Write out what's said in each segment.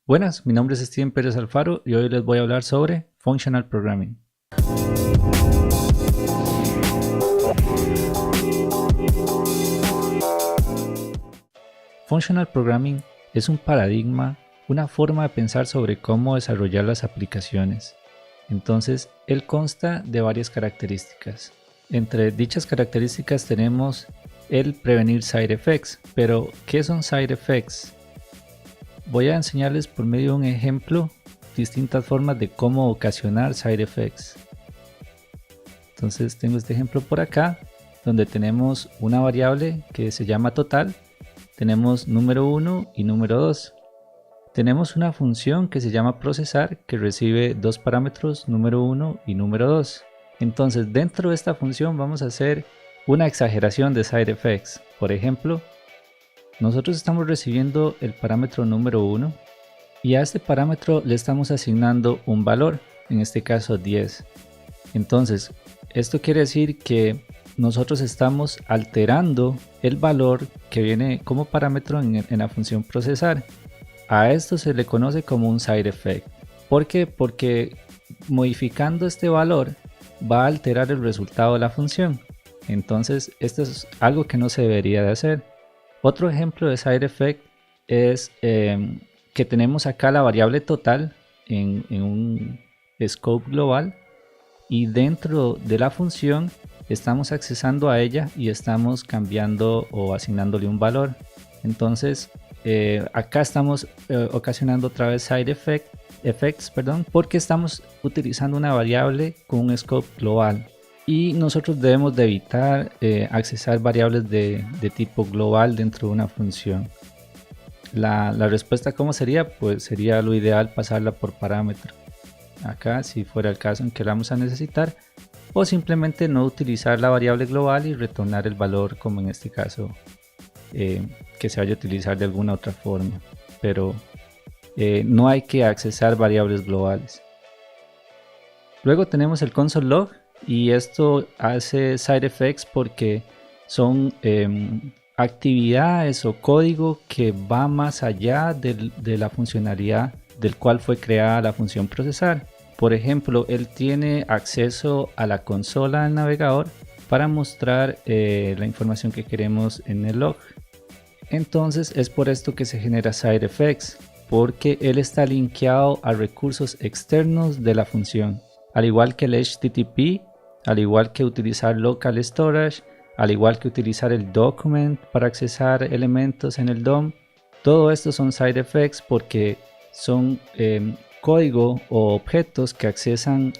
Buenas, mi nombre es Steven Pérez Alfaro y hoy les voy a hablar sobre Functional Programming. Functional Programming es un paradigma, una forma de pensar sobre cómo desarrollar las aplicaciones. Entonces, él consta de varias características. Entre dichas características tenemos el prevenir side effects, pero ¿qué son side effects? Voy a enseñarles por medio de un ejemplo distintas formas de cómo ocasionar side effects. Entonces tengo este ejemplo por acá, donde tenemos una variable que se llama total, tenemos número 1 y número 2. Tenemos una función que se llama procesar, que recibe dos parámetros, número 1 y número 2. Entonces dentro de esta función vamos a hacer una exageración de side effects. Por ejemplo, nosotros estamos recibiendo el parámetro número 1 y a este parámetro le estamos asignando un valor, en este caso 10. Entonces, esto quiere decir que nosotros estamos alterando el valor que viene como parámetro en la función procesar. A esto se le conoce como un side effect. ¿Por qué? Porque modificando este valor va a alterar el resultado de la función. Entonces, esto es algo que no se debería de hacer. Otro ejemplo de side effect es que tenemos acá la variable total en un scope global y dentro de la función estamos accesando a ella y estamos cambiando o asignándole un valor. Entonces acá estamos ocasionando otra vez side effects, porque estamos utilizando una variable con un scope global. Y nosotros debemos de evitar accesar variables de tipo global dentro de una función. La respuesta ¿cómo sería? Pues sería lo ideal pasarla por parámetro. Acá si fuera el caso en que la vamos a necesitar. O simplemente no utilizar la variable global y retornar el valor como en este caso que se vaya a utilizar de alguna otra forma. Pero no hay que accesar variables globales. Luego tenemos el console log. Y esto hace side effects porque son actividades o código que va más allá de la funcionalidad del cual fue creada la función procesar. Por ejemplo, él tiene acceso a la consola del navegador para mostrar la información que queremos en el log. Entonces es por esto que se genera side effects, porque él está linkeado a recursos externos de la función. Al igual que el HTTP, al igual que utilizar local storage, al igual que utilizar el document para accesar elementos en el DOM, todo esto son side effects porque son código o objetos que accesan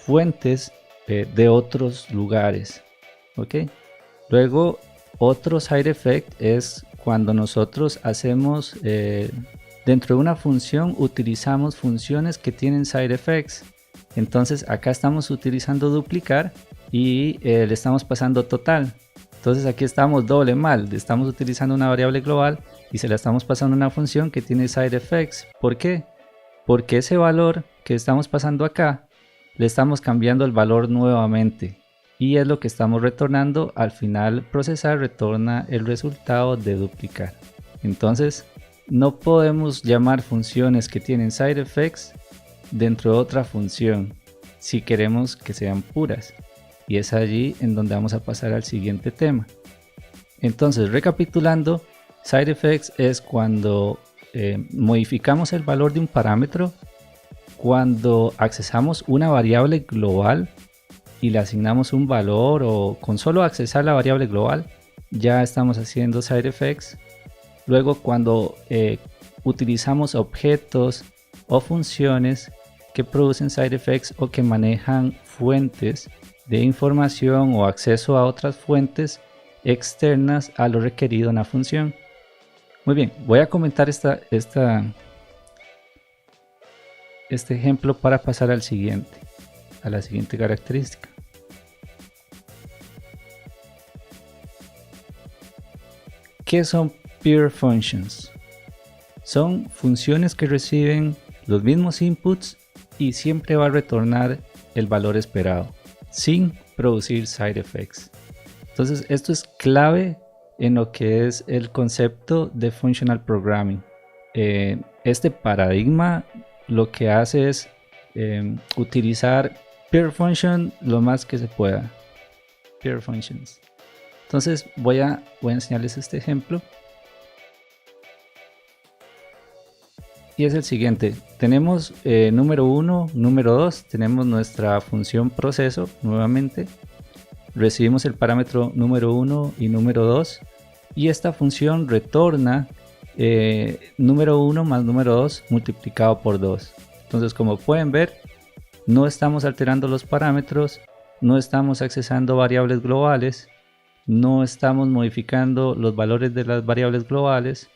fuentes de otros lugares. ¿Okay? Luego, otro side effect es cuando nosotros hacemos dentro de una función, utilizamos funciones que tienen side effects. Entonces acá estamos utilizando duplicar y le estamos pasando total. Entonces aquí estamos doble mal, estamos utilizando una variable global y se la estamos pasando a una función que tiene side effects. ¿Por qué? Porque ese valor que estamos pasando acá le estamos cambiando el valor nuevamente y es lo que estamos retornando. Al final procesar retorna el resultado de duplicar. Entonces no podemos llamar funciones que tienen side effects dentro de otra función si queremos que sean puras, y es allí en donde vamos a pasar al siguiente tema. Entonces, recapitulando, side effects es cuando modificamos el valor de un parámetro, cuando accesamos una variable global y le asignamos un valor, o con solo accesar la variable global ya estamos haciendo side effects. Luego cuando utilizamos objetos o funciones que producen side effects o que manejan fuentes de información o acceso a otras fuentes externas a lo requerido en la función. Muy bien, voy a comentar este ejemplo para pasar a la siguiente característica. ¿Qué son peer functions? Son funciones que reciben los mismos inputs y siempre va a retornar el valor esperado sin producir side effects. Entonces esto es clave en lo que es el concepto de functional programming. este paradigma lo que hace es utilizar peer function lo más que se pueda. Peer functions. Entonces voy a enseñarles este ejemplo. Y es el siguiente. Tenemos número 1, número 2. Tenemos nuestra función proceso nuevamente. Recibimos el parámetro número 1 y número 2. Y esta función retorna número 1 más número 2 multiplicado por 2. Entonces, como pueden ver, no estamos alterando los parámetros, no estamos accesando variables globales, no estamos modificando los valores de las variables globales,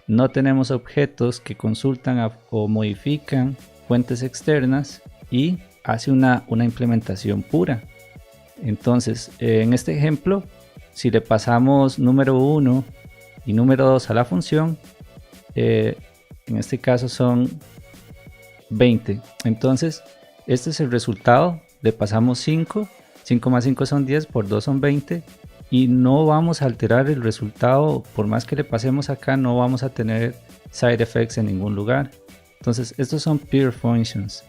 no tenemos objetos que consultan o modifican fuentes externas y hace una implementación pura. Entonces, en este ejemplo, si le pasamos número 1 y número 2 a la función, en este caso son 20. Entonces, este es el resultado. Le pasamos 5, 5 más 5 son 10, por 2 son 20. Y no vamos a alterar el resultado, por más que le pasemos acá, no vamos a tener side effects en ningún lugar. Entonces, estos son peer functions.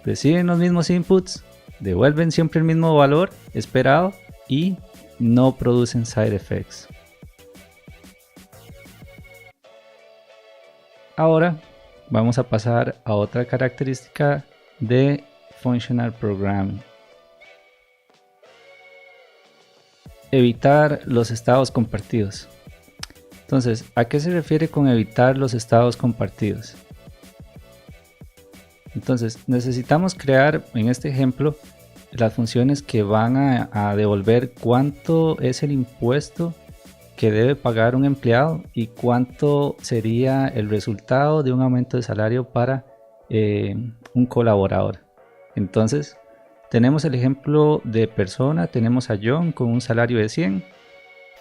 Reciben los mismos inputs, devuelven siempre el mismo valor esperado y no producen side effects. Ahora vamos a pasar a otra característica de functional programming. Evitar los estados compartidos. Entonces, ¿a qué se refiere con evitar los estados compartidos? Entonces, necesitamos crear, en este ejemplo, las funciones que van a devolver cuánto es el impuesto que debe pagar un empleado y cuánto sería el resultado de un aumento de salario para un colaborador. Entonces, tenemos el ejemplo de persona, tenemos a John con un salario de 100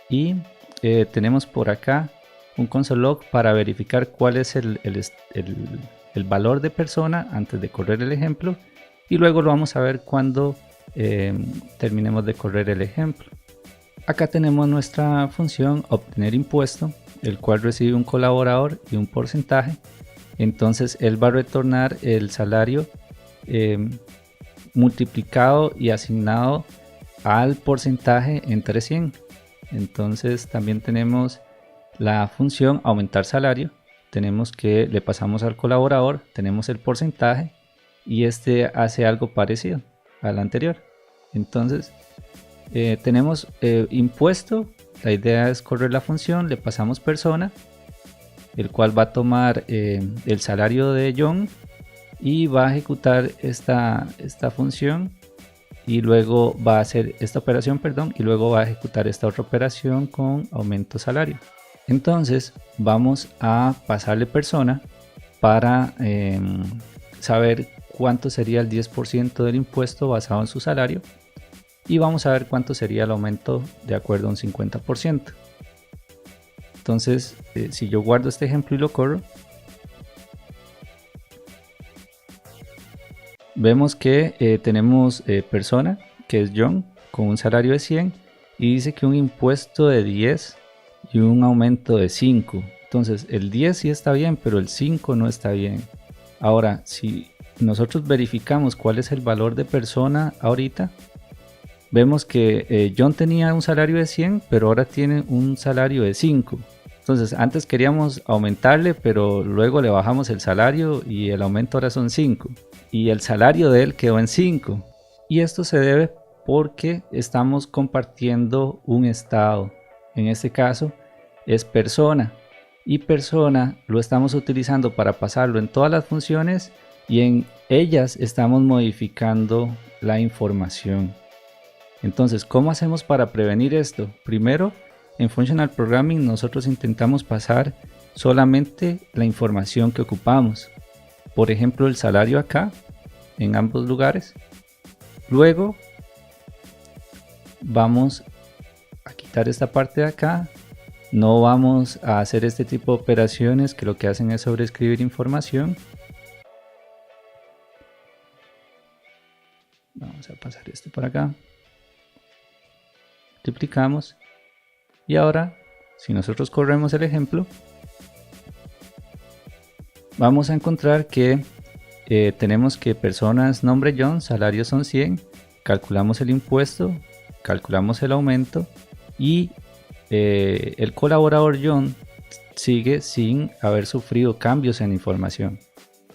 y tenemos por acá un console log para verificar cuál es el valor de persona antes de correr el ejemplo, y luego lo vamos a ver cuando terminemos de correr el ejemplo. Acá tenemos nuestra función obtener impuesto, el cual recibe un colaborador y un porcentaje. Entonces él va a retornar el salario multiplicado y asignado al porcentaje entre 100. Entonces también tenemos la función aumentar salario, tenemos que le pasamos al colaborador, tenemos el porcentaje y este hace algo parecido al anterior. Entonces tenemos impuesto, la idea es correr la función, le pasamos persona, el cual va a tomar el salario de John y va a ejecutar esta función y luego va a hacer esta operación, y luego va a ejecutar esta otra operación con aumento salario. Entonces vamos a pasarle persona para saber cuánto sería el 10% del impuesto basado en su salario y vamos a ver cuánto sería el aumento de acuerdo a un 50%. Entonces si yo guardo este ejemplo y lo corro, vemos que tenemos persona, que es John, con un salario de 100 y dice que un impuesto de 10 y un aumento de 5. Entonces el 10 sí está bien, pero el 5 no está bien. Ahora, si nosotros verificamos cuál es el valor de persona ahorita, vemos que John tenía un salario de 100, pero ahora tiene un salario de 5. Entonces antes queríamos aumentarle, pero luego le bajamos el salario y el aumento ahora son 5. Y el salario de él quedó en 5. Y esto se debe porque estamos compartiendo un estado. En este caso es persona. Y persona lo estamos utilizando para pasarlo en todas las funciones y en ellas estamos modificando la información. Entonces, ¿cómo hacemos para prevenir esto? Primero, en Functional Programming nosotros intentamos pasar solamente la información que ocupamos. Por ejemplo, el salario acá, en ambos lugares. Luego, vamos a quitar esta parte de acá. No vamos a hacer este tipo de operaciones que lo que hacen es sobreescribir información. Vamos a pasar este por acá. Multiplicamos. Y ahora, si nosotros corremos el ejemplo, vamos a encontrar que tenemos que personas, nombre John, salarios son 100, calculamos el impuesto, calculamos el aumento y el colaborador John sigue sin haber sufrido cambios en información.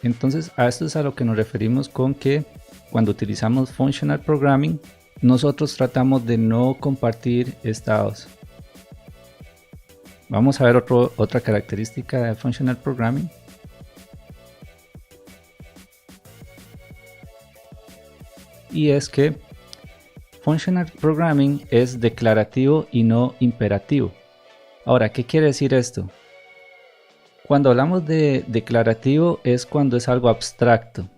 Entonces a esto es a lo que nos referimos con que cuando utilizamos Functional Programming, nosotros tratamos de no compartir estados. Vamos a ver otra característica de Functional Programming. Y es que Functional Programming es declarativo y no imperativo. Ahora, ¿qué quiere decir esto? Cuando hablamos de declarativo es cuando es algo abstracto,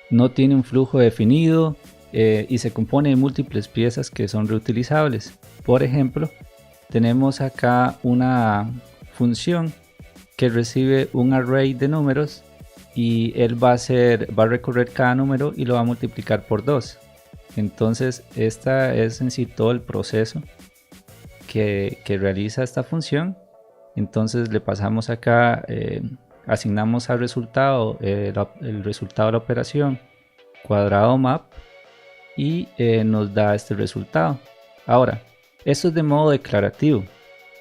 no tiene un flujo definido y se compone de múltiples piezas que son reutilizables. Por ejemplo, tenemos acá una función que recibe un array de números y él va a recorrer cada número y lo va a multiplicar por 2. Entonces esta es en sí todo el proceso que realiza esta función. Entonces le pasamos acá, asignamos al resultado el resultado de la operación cuadrado map y nos da este resultado. Ahora, esto es de modo declarativo.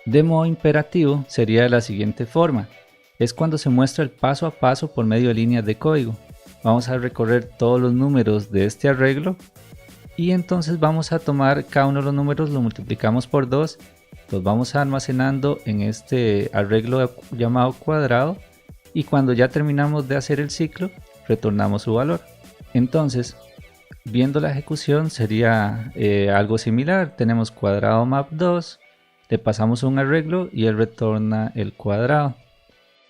De modo imperativo sería de la siguiente forma. Es cuando se muestra el paso a paso por medio de líneas de código. Vamos a recorrer todos los números de este arreglo y entonces vamos a tomar cada uno de los números, lo multiplicamos por 2, los vamos almacenando en este arreglo llamado cuadrado y cuando ya terminamos de hacer el ciclo retornamos su valor. Entonces, viendo la ejecución sería algo similar. Tenemos cuadrado map 2, le pasamos un arreglo y él retorna el cuadrado.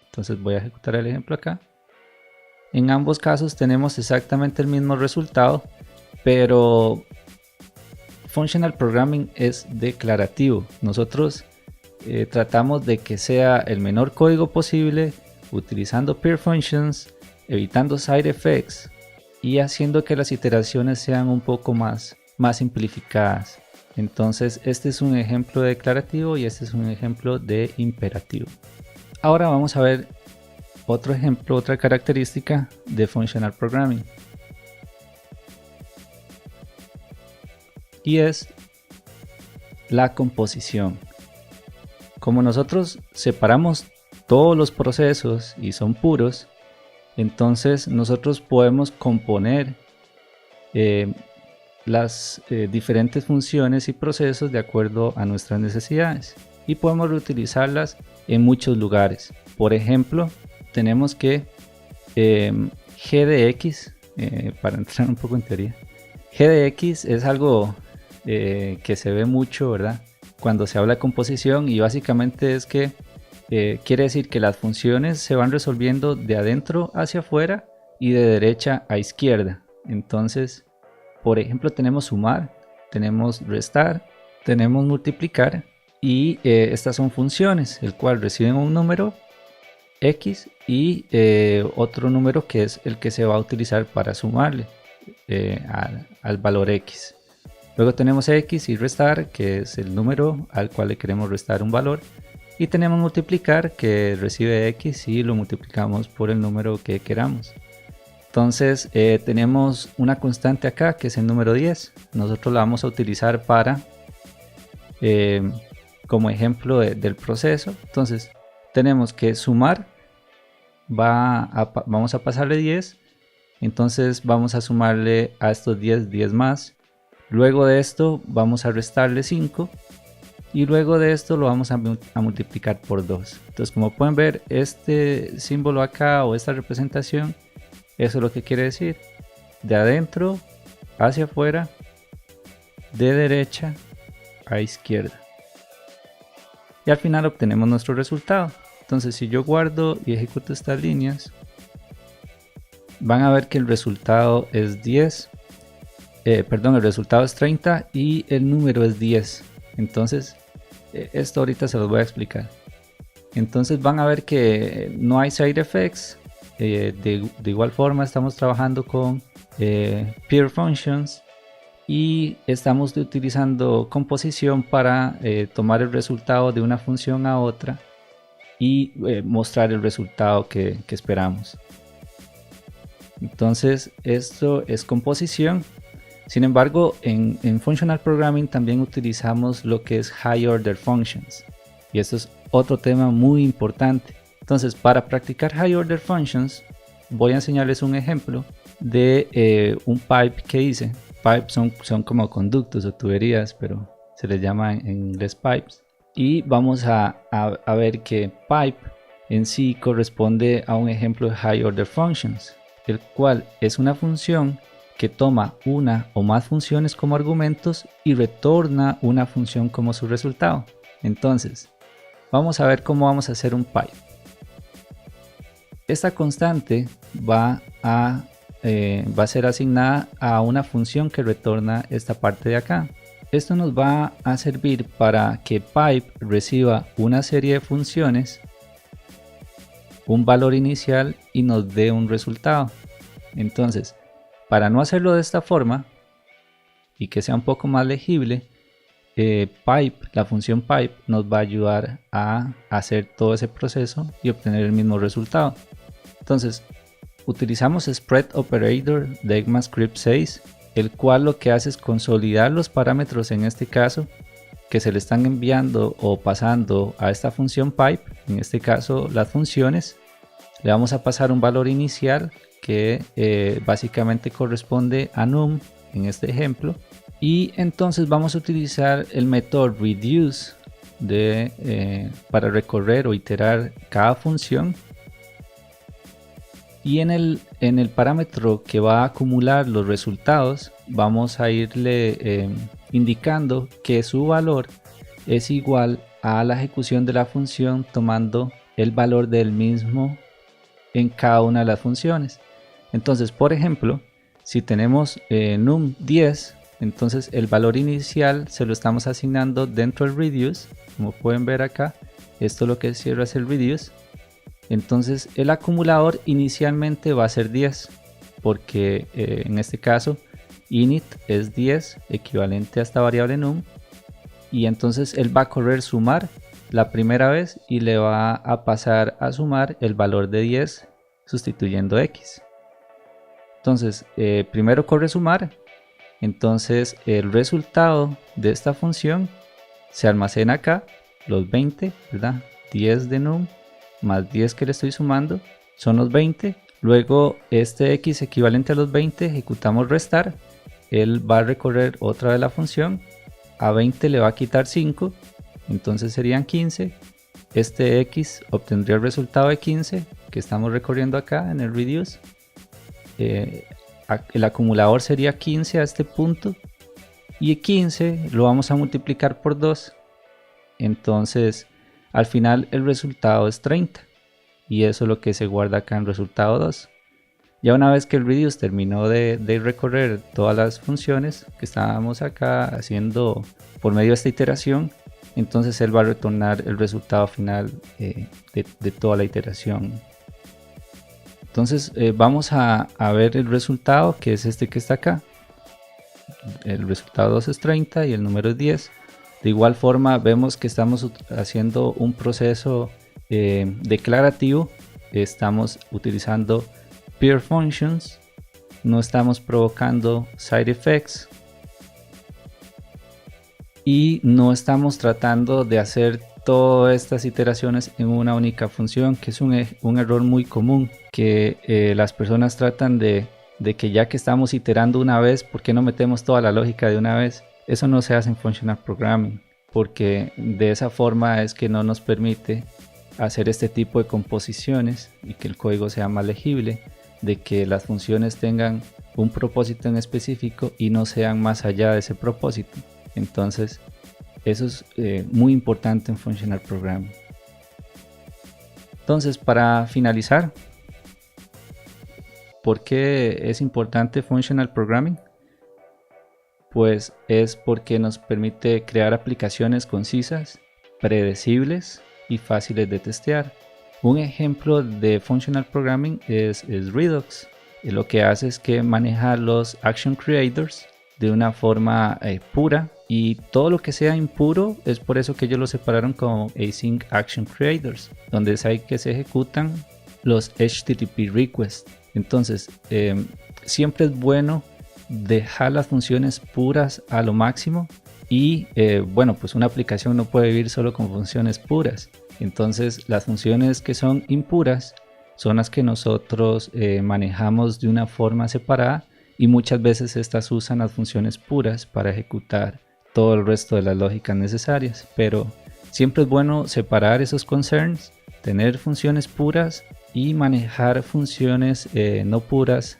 Entonces voy a ejecutar el ejemplo acá. En ambos casos tenemos exactamente el mismo resultado, pero Functional Programming es declarativo. Nosotros tratamos de que sea el menor código posible, utilizando peer functions, evitando side effects y haciendo que las iteraciones sean un poco más simplificadas. Entonces este es un ejemplo de declarativo y este es un ejemplo de imperativo. Ahora vamos a ver otro ejemplo, otra característica de Functional Programming. Y es la composición. Como nosotros separamos todos los procesos y son puros, entonces nosotros podemos componer las diferentes funciones y procesos de acuerdo a nuestras necesidades y podemos reutilizarlas en muchos lugares. Por ejemplo, tenemos que g de x, para entrar un poco en teoría, g de x es algo que se ve mucho, ¿verdad? Cuando se habla de composición, y básicamente es que quiere decir que las funciones se van resolviendo de adentro hacia afuera y de derecha a izquierda. Entonces, por ejemplo, tenemos sumar, tenemos restar, tenemos multiplicar y estas son funciones, el cual reciben un número x y otro número que es el que se va a utilizar para sumarle al valor x. Luego tenemos x y restar, que es el número al cual le queremos restar un valor. Y tenemos multiplicar, que recibe x y lo multiplicamos por el número que queramos. Entonces tenemos una constante acá, que es el número 10. Nosotros la vamos a utilizar para como ejemplo del proceso. Entonces tenemos que sumar, vamos a pasarle 10. Entonces vamos a sumarle a estos 10 más. Luego de esto vamos a restarle 5 y luego de esto lo vamos a multiplicar por 2. Entonces, como pueden ver, este símbolo acá o esta representación, eso es lo que quiere decir: de adentro hacia afuera, de derecha a izquierda. Y al final obtenemos nuestro resultado. Entonces, si yo guardo y ejecuto estas líneas, van a ver que el resultado es 10. El resultado es 30 y el número es 10. Entonces, esto ahorita se los voy a explicar. Entonces van a ver que no hay side effects. De igual forma estamos trabajando con peer functions y estamos utilizando composición para tomar el resultado de una función a otra y mostrar el resultado que esperamos. Entonces esto es composición. Sin embargo, en Functional Programming también utilizamos lo que es High Order Functions, y esto es otro tema muy importante. Entonces, para practicar High Order Functions voy a enseñarles un ejemplo de un pipe que hice. Pipes son como conductos o tuberías, pero se les llama en inglés pipes. Y vamos a ver que pipe en sí corresponde a un ejemplo de High Order Functions, el cual es una función que toma una o más funciones como argumentos y retorna una función como su resultado. Entonces, vamos a ver cómo vamos a hacer un pipe. Esta constante va a ser asignada a una función que retorna esta parte de acá. Esto nos va a servir para que pipe reciba una serie de funciones, un valor inicial y nos dé un resultado. Entonces, para no hacerlo de esta forma y que sea un poco más legible, la función pipe nos va a ayudar a hacer todo ese proceso y obtener el mismo resultado. Entonces, utilizamos Spread Operator de ECMAScript 6, el cual lo que hace es consolidar los parámetros, en este caso, que se le están enviando o pasando a esta función pipe, en este caso las funciones. Le vamos a pasar un valor inicial que básicamente corresponde a num en este ejemplo, y entonces vamos a utilizar el método reduce para recorrer o iterar cada función, y en el parámetro que va a acumular los resultados vamos a irle indicando que su valor es igual a la ejecución de la función tomando el valor del mismo en cada una de las funciones. Entonces, por ejemplo, si tenemos num 10, entonces el valor inicial se lo estamos asignando dentro del reduce. Como pueden ver acá, esto lo que cierra es el reduce. Entonces el acumulador inicialmente va a ser 10, porque en este caso init es 10, equivalente a esta variable num, y entonces él va a correr sumar la primera vez y le va a pasar a sumar el valor de 10 sustituyendo x. Entonces primero corre sumar, entonces el resultado de esta función se almacena acá, los 20, ¿verdad? 10 de num más 10 que le estoy sumando son los 20. Luego este x equivalente a los 20 ejecutamos restar, él va a recorrer otra vez la función, a 20 le va a quitar 5, entonces serían 15. Este x obtendría el resultado de 15 que estamos recorriendo acá en el reduce. El acumulador sería 15 a este punto, y 15 lo vamos a multiplicar por 2, entonces al final el resultado es 30, y eso es lo que se guarda acá en resultado 2. Ya una vez que el reduce terminó de recorrer todas las funciones que estábamos acá haciendo por medio de esta iteración, entonces él va a retornar el resultado final de toda la iteración. Entonces vamos a ver el resultado, que es este que está acá. El resultado 2 es 30 y el número es 10. De igual forma vemos que estamos haciendo un proceso declarativo. Estamos utilizando peer functions, no estamos provocando side effects y no estamos tratando de hacer todas estas iteraciones en una única función, que es un error muy común, que las personas tratan de que ya que estamos iterando una vez, ¿por qué no metemos toda la lógica de una vez? Eso no se hace en Functional Programming, porque de esa forma es que no nos permite hacer este tipo de composiciones y que el código sea más legible, de que las funciones tengan un propósito en específico y no sean más allá de ese propósito. Entonces eso es muy importante en Functional Programming. Entonces, para finalizar, ¿por qué es importante Functional Programming? Pues es porque nos permite crear aplicaciones concisas, predecibles y fáciles de testear. Un ejemplo de Functional Programming es Redux. Lo que hace es que maneja los Action Creators de una forma pura, y todo lo que sea impuro es por eso que ellos lo separaron como Async Action Creators, donde es ahí que se ejecutan los HTTP requests. Entonces siempre es bueno dejar las funciones puras a lo máximo, y bueno, pues una aplicación no puede vivir solo con funciones puras. Entonces las funciones que son impuras son las que nosotros manejamos de una forma separada, y muchas veces estas usan las funciones puras para ejecutar todo el resto de las lógicas necesarias. Pero siempre es bueno separar esos concerns, tener funciones puras y manejar funciones no puras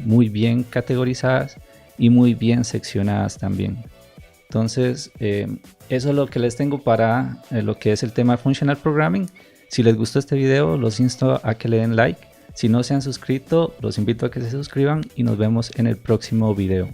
muy bien categorizadas y muy bien seccionadas también. Entonces eso es lo que les tengo para lo que es el tema de Functional Programming. Si les gustó este video, los insto a que le den like. Si no se han suscrito, los invito a que se suscriban y nos vemos en el próximo video.